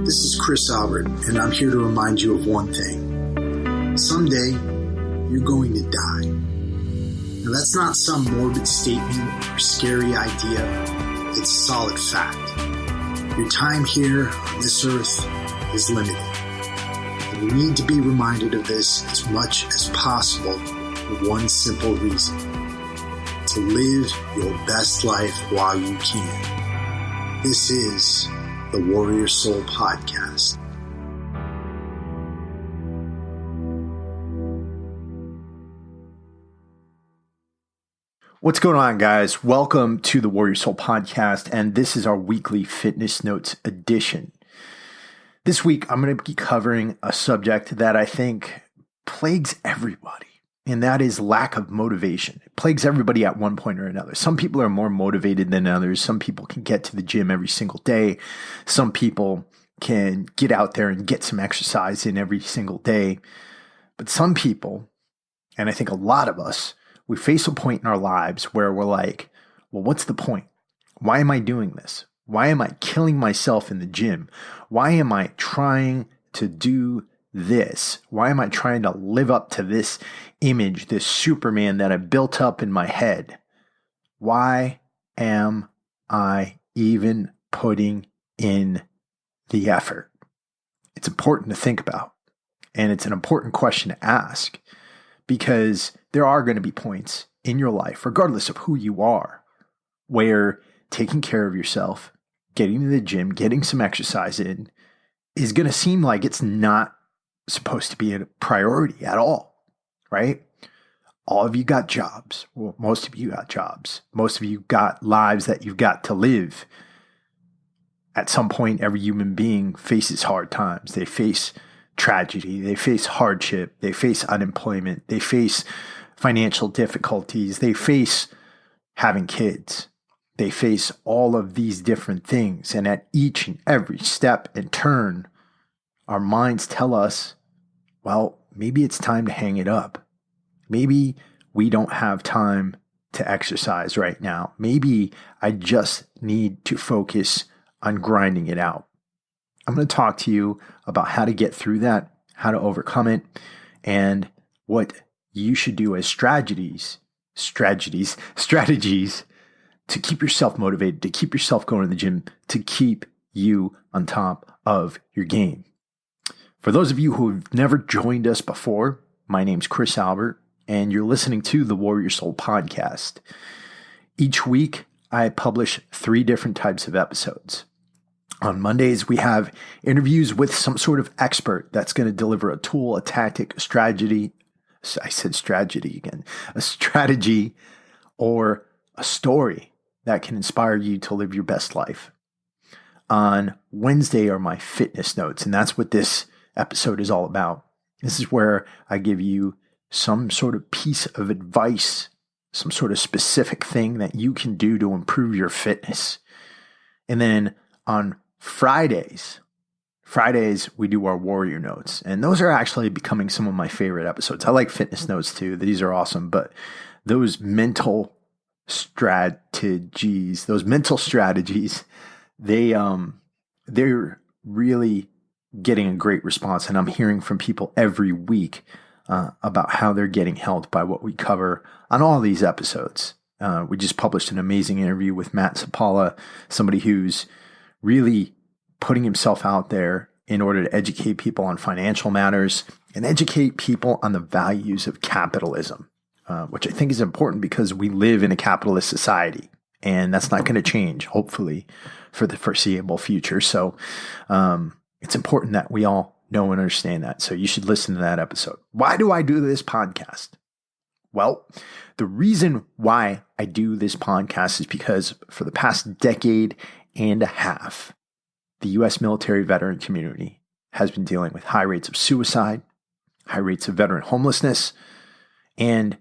This is Chris Albert, and I'm here to remind you of one thing. Someday, you're going to die. Now, that's not some morbid statement or scary idea. It's solid fact. Your time here on this earth is limited. And you need to be reminded of this as much as possible for one simple reason. To live your best life while you can. This is the Warrior Soul Podcast. What's going on, guys? Welcome to the Warrior Soul Podcast, and this is our weekly Fitness Notes edition. This week, I'm going to be covering a subject that I think plagues everybody, and that is lack of motivation. It plagues everybody at one point or another. Some people are more motivated than others. Some people can get to the gym every single day. Some people can get out there and get some exercise in every single day. But some people, and I think a lot of us, we face a point in our lives where we're like, well, what's the point? Why am I doing this? Why am I killing myself in the gym? Why am I trying to do this? Why am I trying to live up to this image, this Superman that I built up in my head? Why am I even putting in the effort? It's important to think about, and it's an important question to ask, because there are going to be points in your life, regardless of who you are, where taking care of yourself, getting to the gym, getting some exercise in is going to seem like it's not supposed to be a priority at all, right? All of you got jobs. Well, most of you got jobs. Most of you got lives that you've got to live. At some point, every human being faces hard times. They face tragedy. They face hardship. They face unemployment. They face financial difficulties. They face having kids. They face all of these different things. And at each and every step and turn, our minds tell us, well, maybe it's time to hang it up. Maybe we don't have time to exercise right now. Maybe I just need to focus on grinding it out. I'm going to talk to you about how to get through that, how to overcome it, and what you should do as strategies to keep yourself motivated, to keep yourself going to the gym, to keep you on top of your game. For those of you who have never joined us before, my name's Chris Albert, and you're listening to the Warrior Soul Podcast. Each week, I publish 3 different types of episodes. On Mondays, we have interviews with some sort of expert that's going to deliver a tool, a tactic, a strategy. I said strategy again. A strategy or a story that can inspire you to live your best life. On Wednesday are my fitness notes, and that's what this episode is all about. This is where I give you some sort of piece of advice, some sort of specific thing that you can do to improve your fitness. And then on Fridays, we do our warrior notes, and those are actually becoming some of my favorite episodes. I like fitness notes too. These are awesome, but those mental strategies, they're really getting a great response, and I'm hearing from people every week about how they're getting helped by what we cover on all these episodes. We just published an amazing interview with Matt Sapala, somebody who's really putting himself out there in order to educate people on financial matters and educate people on the values of capitalism, which I think is important because we live in a capitalist society, and that's not going to change, hopefully, for the foreseeable future. So it's important that we all know and understand that. So you should listen to that episode. Why do I do this podcast? Well, the reason why I do this podcast is because for the past decade and a half, the U.S. military veteran community has been dealing with high rates of suicide, high rates of veteran homelessness, and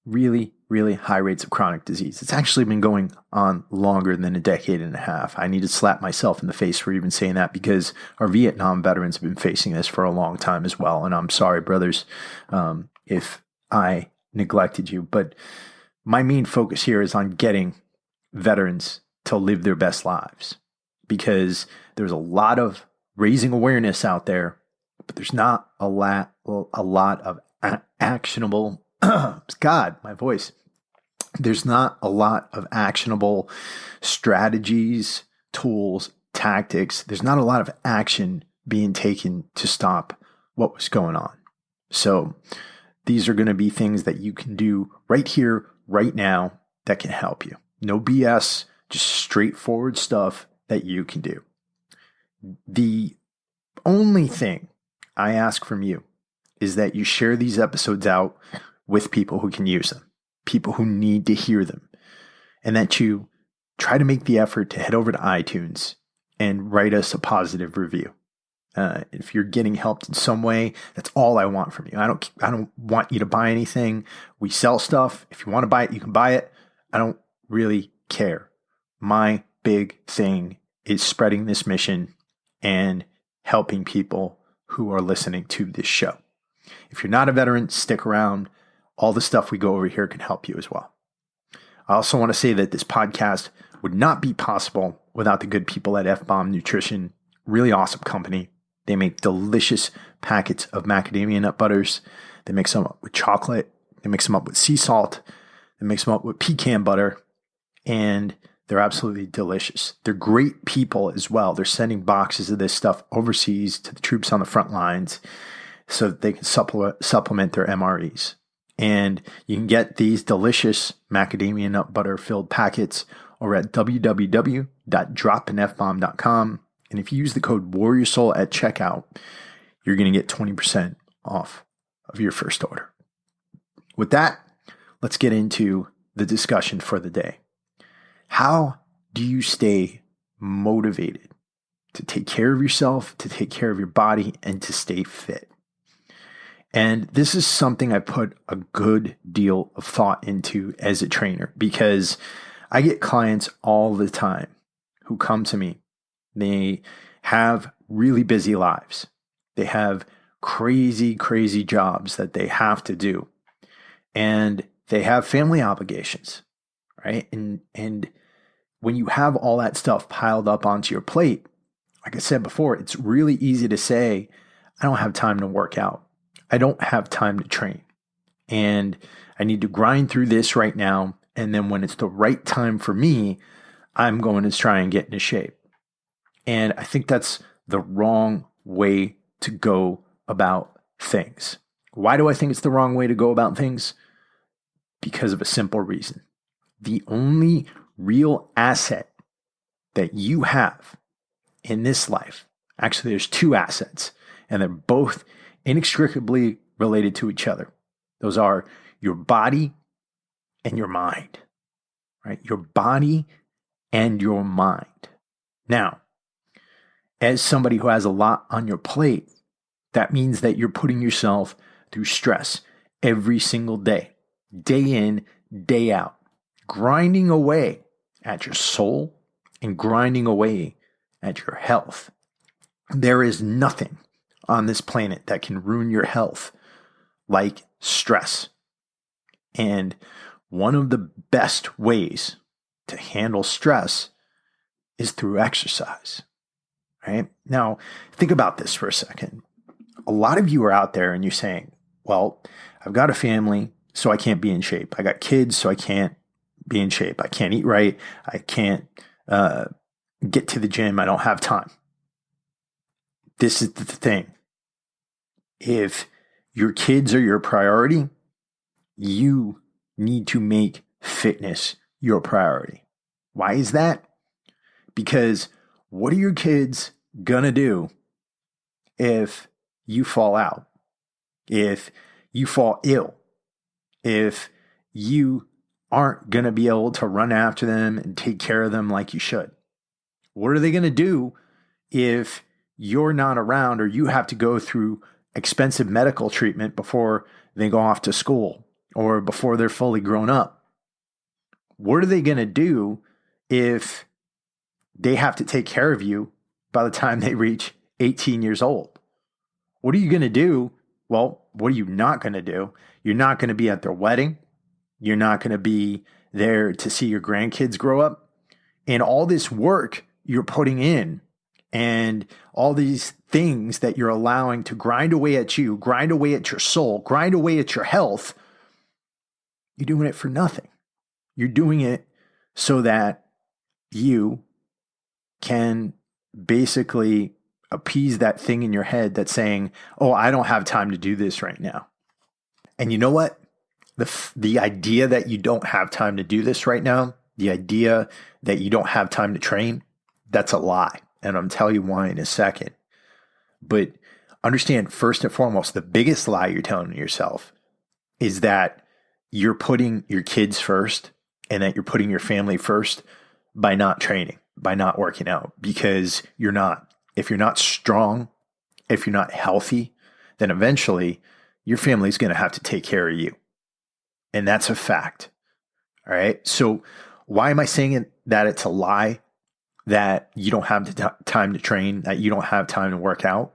really, really high rates of chronic disease. It's actually been going on longer than a decade and a half. I need to slap myself in the face for even saying that, because our Vietnam veterans have been facing this for a long time as well. And I'm sorry, brothers, if I neglected you. But my main focus here is on getting veterans to live their best lives, because there's a lot of raising awareness out there, but there's not a lot of actionable, God, my voice. There's not a lot of actionable strategies, tools, tactics. There's not a lot of action being taken to stop what was going on. So these are going to be things that you can do right here, right now, that can help you. No BS, just straightforward stuff that you can do. The only thing I ask from you is that you share these episodes out with people who can use them, people who need to hear them, and that you try to make the effort to head over to iTunes and write us a positive review. If you're getting helped in some way, that's all I want from you. I don't want you to buy anything. We sell stuff. If you want to buy it, you can buy it. I don't really care. My big thing is spreading this mission and helping people who are listening to this show. If you're not a veteran, stick around. All the stuff we go over here can help you as well. I also want to say that this podcast would not be possible without the good people at F-Bomb Nutrition. Really awesome company. They make delicious packets of macadamia nut butters. They mix them up with chocolate. They mix them up with sea salt. They mix them up with pecan butter. And they're absolutely delicious. They're great people as well. They're sending boxes of this stuff overseas to the troops on the front lines so that they can supplement their MREs. And you can get these delicious macadamia nut butter filled packets over at www.dropinfbomb.com. And if you use the code WarriorSoul at checkout, you're going to get 20% off of your first order. With that, let's get into the discussion for the day. How do you stay motivated to take care of yourself, to take care of your body, and to stay fit? And this is something I put a good deal of thought into as a trainer, because I get clients all the time who come to me. They have really busy lives. They have crazy, crazy jobs that they have to do. And they have family obligations, right? And when you have all that stuff piled up onto your plate, like I said before, it's really easy to say, I don't have time to work out. I don't have time to train. And I need to grind through this right now. And then when it's the right time for me, I'm going to try and get into shape. And I think that's the wrong way to go about things. Why do I think it's the wrong way to go about things? Because of a simple reason. The only real asset that you have in this life, actually there's two assets, and they're both inextricably related to each other. Those are your body and your mind, right? Your body and your mind. Now, as somebody who has a lot on your plate, that means that you're putting yourself through stress every single day, day in, day out, grinding away at your soul and grinding away at your health. There is nothing on this planet that can ruin your health like stress. And one of the best ways to handle stress is through exercise. Right? Now, think about this for a second. A lot of you are out there and you're saying, well, I've got a family, so I can't be in shape. I got kids, so I can't be in shape. I can't eat right. I can't get to the gym. I don't have time. This is the thing. If your kids are your priority, you need to make fitness your priority. Why is that? Because what are your kids gonna do if you fall out, if you fall ill, if you aren't gonna be able to run after them and take care of them like you should? What are they gonna do if you're not around, or you have to go through expensive medical treatment before they go off to school or before they're fully grown up? What are they gonna do if they have to take care of you by the time they reach 18 years old? What are you going to do? Well, what are you not going to do? You're not going to be at their wedding. You're not going to be there to see your grandkids grow up. And all this work you're putting in and all these things that you're allowing to grind away at you, grind away at your soul, grind away at your health, you're doing it for nothing. You're doing it so that you can basically appease that thing in your head that's saying, oh, I don't have time to do this right now. And you know what? The idea that you don't have time to do this right now, the idea that you don't have time to train, that's a lie. And I'm telling you why in a second. But understand, first and foremost, the biggest lie you're telling yourself is that you're putting your kids first and that you're putting your family first by not training, by not working out, because you're not. If you're not strong, if you're not healthy, then eventually your family's going to have to take care of you. And that's a fact. All right. So why am I saying that it's a lie that you don't have the time to train, that you don't have time to work out?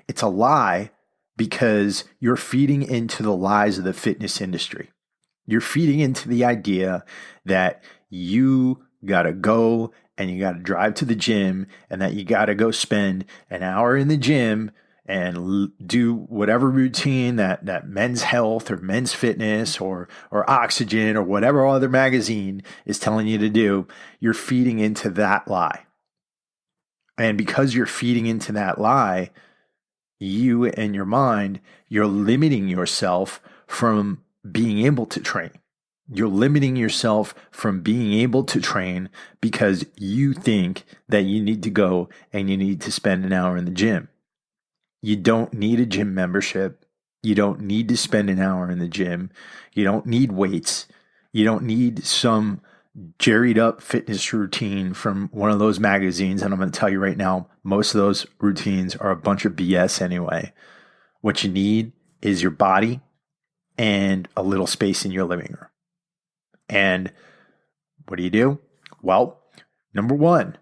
It's a lie because you're feeding into the lies of the fitness industry. You're feeding into the idea that you got to go and you got to drive to the gym and that you got to go spend an hour in the gym and do whatever routine that Men's Health or Men's Fitness or Oxygen or whatever other magazine is telling you to do. You're feeding into that lie. And because you're feeding into that lie, you and your mind, you're limiting yourself from being able to train. You're limiting yourself from being able to train because you think that you need to go and you need to spend an hour in the gym. You don't need a gym membership. You don't need to spend an hour in the gym. You don't need weights. You don't need some jerried up fitness routine from one of those magazines. And I'm going to tell you right now, most of those routines are a bunch of BS anyway. What you need is your body and a little space in your living room. And what do? Well, number one,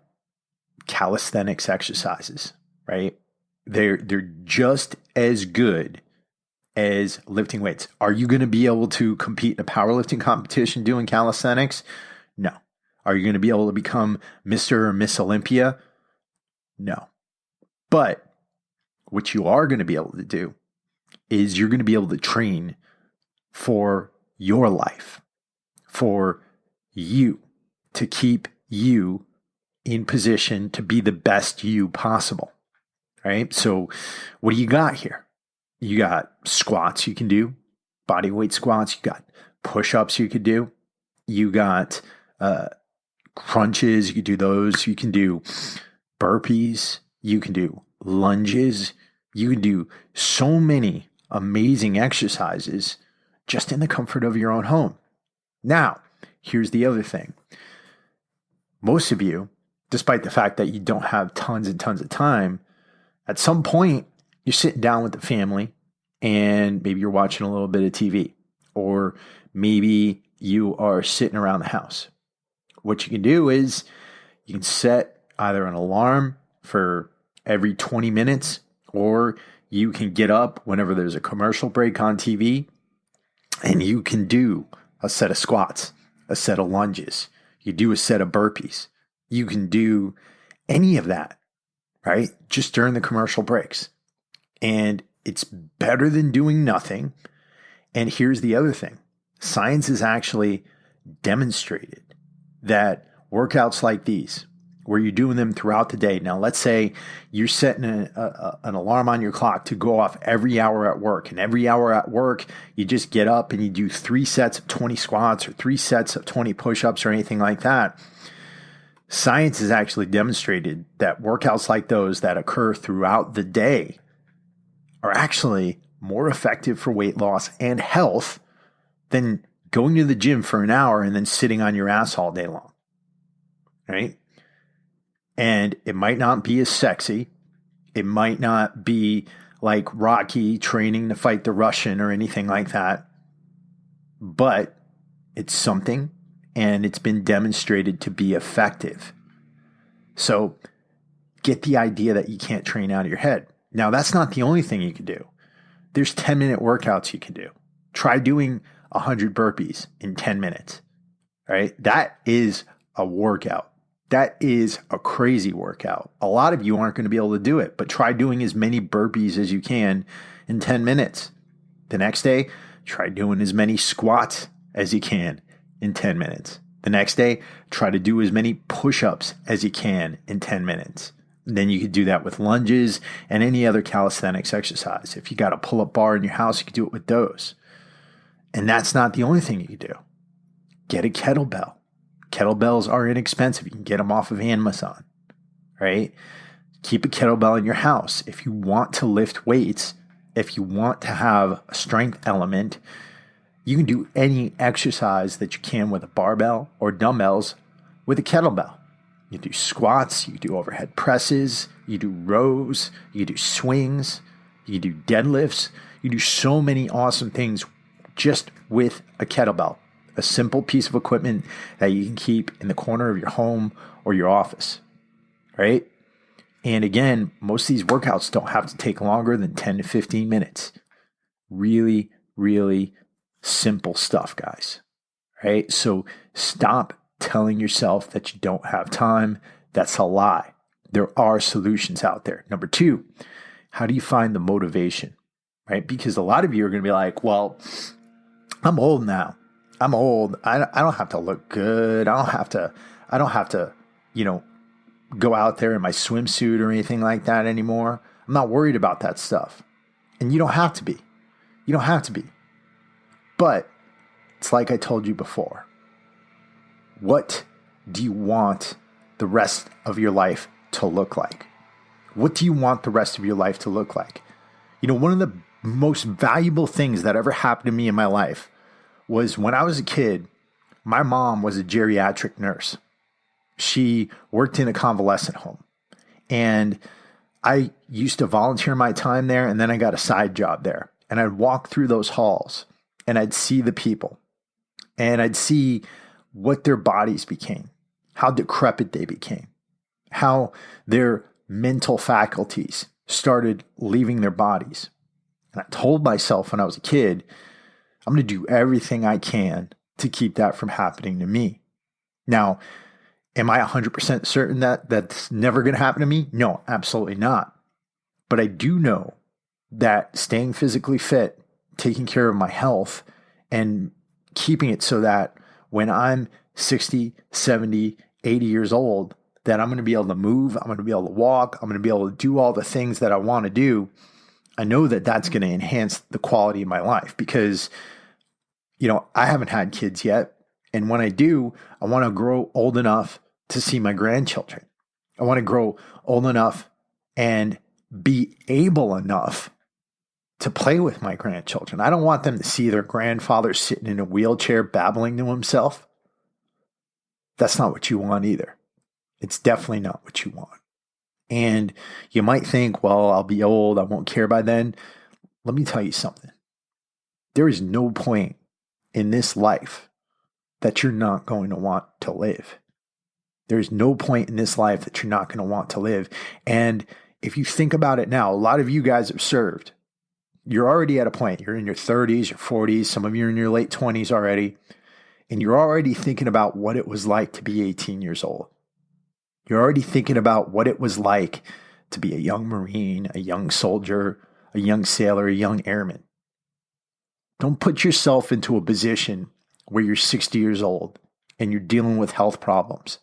calisthenics exercises, right? They're just as good as lifting weights. Are you going to be able to compete in a powerlifting competition doing calisthenics? No. Are you going to be able to become Mr. or Miss Olympia? No. But what you are going to be able to do is you're going to be able to train for your life, for you, to keep you in position to be the best you possible. Right? So what do you got here? You got squats you can do, body weight squats. You got push-ups you could do. You got crunches. You could do those. You can do burpees. You can do lunges. You can do so many amazing exercises just in the comfort of your own home. Now, here's the other thing. Most of you, despite the fact that you don't have tons and tons of time, at some point, you're sitting down with the family and maybe you're watching a little bit of TV, or maybe you are sitting around the house. What you can do is you can set either an alarm for every 20 minutes, or you can get up whenever there's a commercial break on TV and you can do a set of squats, a set of lunges. You do a set of burpees. You can do any of that, right? Just during the commercial breaks. And it's better than doing nothing. And here's the other thing. Science has actually demonstrated that workouts like these, where you're doing them throughout the day. Now, let's say you're setting an alarm on your clock to go off every hour at work. And every hour at work, you just get up and you do 3 sets of 20 squats or 3 sets of 20 push-ups or anything like that. Science has actually demonstrated that workouts like those that occur throughout the day are actually more effective for weight loss and health than going to the gym for an hour and then sitting on your ass all day long, right? And it might not be as sexy. It might not be like Rocky training to fight the Russian or anything like that, but it's something. And it's been demonstrated to be effective. So get the idea that you can't train out of your head. Now, that's not the only thing you can do. There's 10-minute workouts you can do. Try doing 100 burpees in 10 minutes, right? That is a workout. That is a crazy workout. A lot of you aren't going to be able to do it, but try doing as many burpees as you can in 10 minutes. The next day, try doing as many squats as you can in 10 minutes. The next day, try to do as many push-ups as you can in 10 minutes. Then you could do that with lunges and any other calisthenics exercise. If you got a pull-up bar in your house, you could do it with those. And that's not the only thing you could do. Get a kettlebell. Kettlebells are inexpensive. You can get them off of Amazon, right? Keep a kettlebell in your house. If you want to lift weights, if you want to have a strength element, you can do any exercise that you can with a barbell or dumbbells with a kettlebell. You do squats, you do overhead presses, you do rows, you do swings, you do deadlifts. You do so many awesome things just with a kettlebell, a simple piece of equipment that you can keep in the corner of your home or your office, right? And again, most of these workouts don't have to take longer than 10 to 15 minutes. Really, really simple stuff, guys, right? So stop telling yourself that you don't have time. That's a lie. There are solutions out there. Number two, how do you find the motivation, right? Because a lot of you are going to be like, well, I'm old now. I'm old. I don't have to look good. I don't have to, go out there in my swimsuit or anything like that anymore. I'm not worried about that stuff. And you don't have to be. You don't have to be. But it's like I told you before. What do you want the rest of your life to look like? What do you want the rest of your life to look like? One of the most valuable things that ever happened to me in my life was when I was a kid, my mom was a geriatric nurse. She worked in a convalescent home. And I used to volunteer my time there, and then I got a side job there. And I'd walk through those halls, and I'd see the people. And I'd see what their bodies became, how decrepit they became, how their mental faculties started leaving their bodies. And I told myself when I was a kid, I'm going to do everything I can to keep that from happening to me. Now, am I 100% certain that that's never going to happen to me? No, absolutely not. But I do know that staying physically fit, taking care of my health, and keeping it so that when I'm 60, 70, 80 years old, that I'm going to be able to move, I'm going to be able to walk, I'm going to be able to do all the things that I want to do. I know that that's going to enhance the quality of my life because, I haven't had kids yet. And when I do, I want to grow old enough to see my grandchildren. I want to grow old enough and be able enough to play with my grandchildren. I don't want them to see their grandfather sitting in a wheelchair babbling to himself. That's not what you want either. It's definitely not what you want. And you might think, well, I'll be old, I won't care by then. Let me tell you something. There is no point in this life that you're not going to want to live. There's no point in this life that you're not going to want to live. And if you think about it now, a lot of you guys have served. You're already at a point. You're in your 30s, your 40s. Some of you are in your late 20s already. And you're already thinking about what it was like to be 18 years old. You're already thinking about what it was like to be a young Marine, a young soldier, a young sailor, a young airman. Don't put yourself into a position where you're 60 years old and you're dealing with health problems,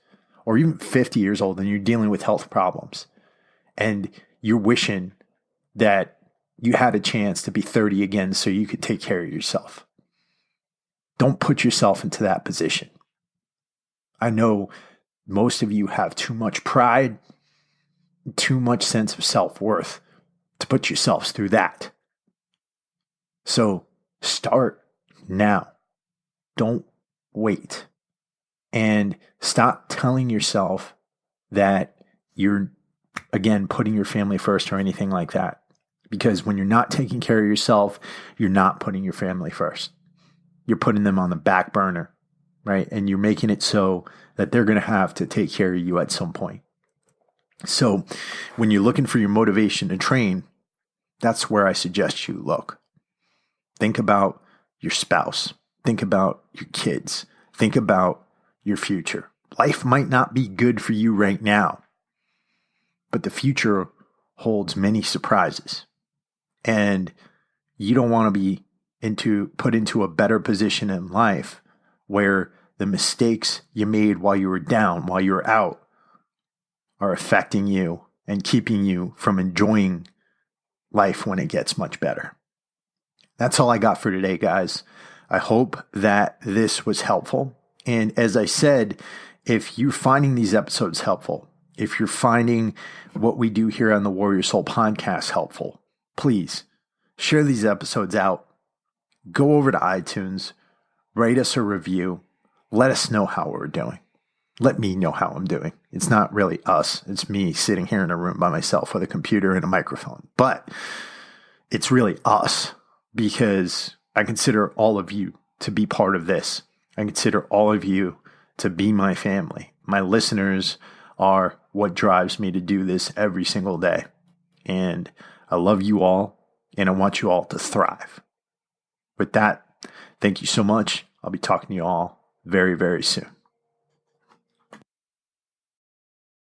or even 50 years old and you're dealing with health problems, and you're wishing that you had a chance to be 30 again so you could take care of yourself. Don't put yourself into that position. I know most of you have too much pride, too much sense of self-worth to put yourselves through that. So start now. Don't wait. And stop telling yourself that you're, again, putting your family first or anything like that. Because when you're not taking care of yourself, you're not putting your family first. You're putting them on the back burner, right? And you're making it so that they're going to have to take care of you at some point. So when you're looking for your motivation to train, that's where I suggest you look. Think about your spouse. Think about your kids. Think about your future. life might not be good for you right now, but the future holds many surprises. And you don't want to be put into a better position in life where the mistakes you made while you were down, while you were out, are affecting you and keeping you from enjoying life when it gets much better. That's all I got for today, guys. I hope that this was helpful. And as I said, if you're finding these episodes helpful, if you're finding what we do here on the Warrior Soul podcast helpful, please share these episodes out. Go over to iTunes, write us a review. Let us know how we're doing. Let me know how I'm doing. It's not really us. It's me sitting here in a room by myself with a computer and a microphone. But it's really us because I consider all of you to be part of this. I consider all of you to be my family. My listeners are what drives me to do this every single day. And I love you all, and I want you all to thrive. With that, thank you so much. I'll be talking to you all very, very soon.